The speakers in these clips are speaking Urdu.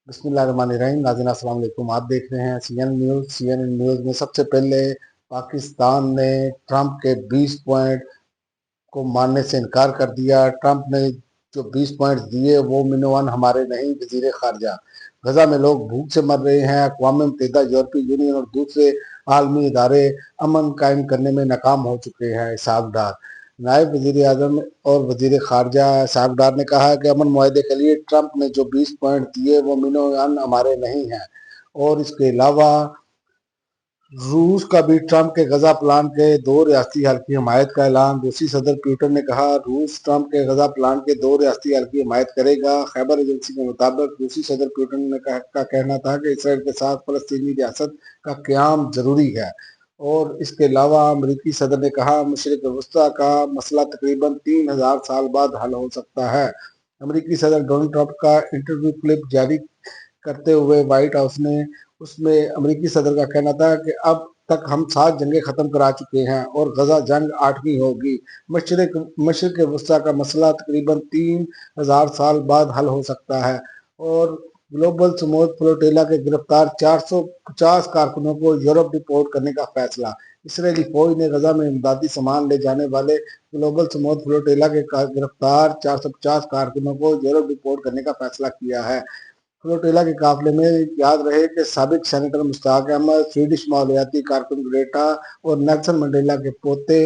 بسم اللہ الرحمن الرحیم۔ ناظرین السلام علیکم، آپ دیکھ رہے ہیں سی این نیوز۔ سی این نیوز میں سب سے پہلے پاکستان نے ٹرمپ کے 20 پوائنٹ کو ماننے سے انکار کر دیا۔ ٹرمپ نے جو 20 پوائنٹ دیے وہ منوان ہمارے نہیں، وزیر خارجہ۔ غزہ میں لوگ بھوک سے مر رہے ہیں۔ اقوام متحدہ، یورپی یونین اور دوسرے عالمی ادارے امن قائم کرنے میں ناکام ہو چکے ہیں۔ اسحاق ڈار، نائب وزیر اعظم اور وزیر خارجہ اسحاق ڈار نے کہا کہ امن معاہدے کے لیے ٹرمپ نے جو 20 پوائنٹ دیے وہ منوان ہمارے نہیں ہیں، اور اس کے علاوہ روس کا بھی ٹرمپ کے غزہ پلان کے 2 ریاستی حل کی حمایت کا اعلان۔ روسی صدر پیوٹن نے کہا روس ٹرمپ کے غزہ پلان کے 2 ریاستی حل کی حمایت کرے گا۔ خیبر ایجنسی کے مطابق روسی صدر پیوٹن کا کہنا تھا کہ اسرائیل کے ساتھ فلسطینی ریاست کا قیام ضروری ہے، اور اس کے علاوہ امریکی صدر نے کہا مشرق وسطیٰ کا مسئلہ تقریباً 3000 سال بعد حل ہو سکتا ہے۔ امریکی صدر ڈونلڈ ٹرمپ کا انٹرویو کلپ جاری کرتے ہوئے وائٹ ہاؤس نے اس میں امریکی صدر کا کہنا تھا کہ اب تک ہم 7 جنگیں ختم کرا چکے ہیں اور غزہ جنگ 8ویں ہوگی۔ مشرق وسطیٰ کا مسئلہ تقریباً 3000 سال بعد حل ہو سکتا ہے، اور گلوبل سموتھ فلوٹیلا کے گرفتار 450 کارکنوں کو یورپ ڈپورٹ کرنے کا فیصلہ۔ اسرائیلی فوج نے غزہ میں امدادی سامان لے جانے والے گلوبل سموتھ فلوٹیلا کے گرفتار 450 کارکنوں کو یورپ ڈپورٹ کرنے کا فیصلہ کیا ہے۔ فلوٹیلا کے قافلے میں یاد رہے کہ سابق سینیٹر مشتاق احمد، سویڈش ماحولیاتی کارکن گریٹا اور نیلسن منڈیلا کے پوتے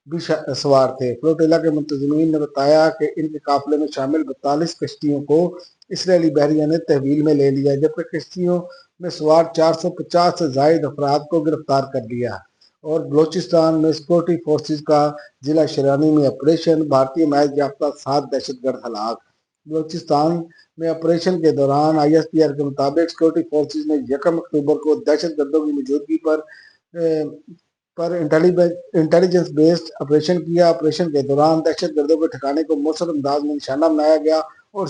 بھی سوار تھے۔ فلوٹیلا کے منتظمین نے بتایا کہ ان کے قافلے میں شامل 42 کشتیوں کو اسرائیلی بحریہ نے تحویل میں لے لیا، جبکہ کشتیوں میں سوار 450 سے زائد افراد کو گرفتار کر لیا۔ اور بلوچستان میں سیکورٹی فورسز کا ضلع شرانی میں آپریشن، بھارتی حمایت یافتہ 7 دہشت گرد ہلاک۔ بلوچستان میں آپریشن کے دوران آئی ایس پی آر کے مطابق سیکورٹی فورسز نے 1 اکتوبر کو دہشت گردوں کی موجودگی پر انٹیلیجنس بیسڈ آپریشن کیا۔ آپریشن کے دوران دہشت گردوں کے ٹھکانے کو مؤثر انداز میں نشانہ بنایا گیا اور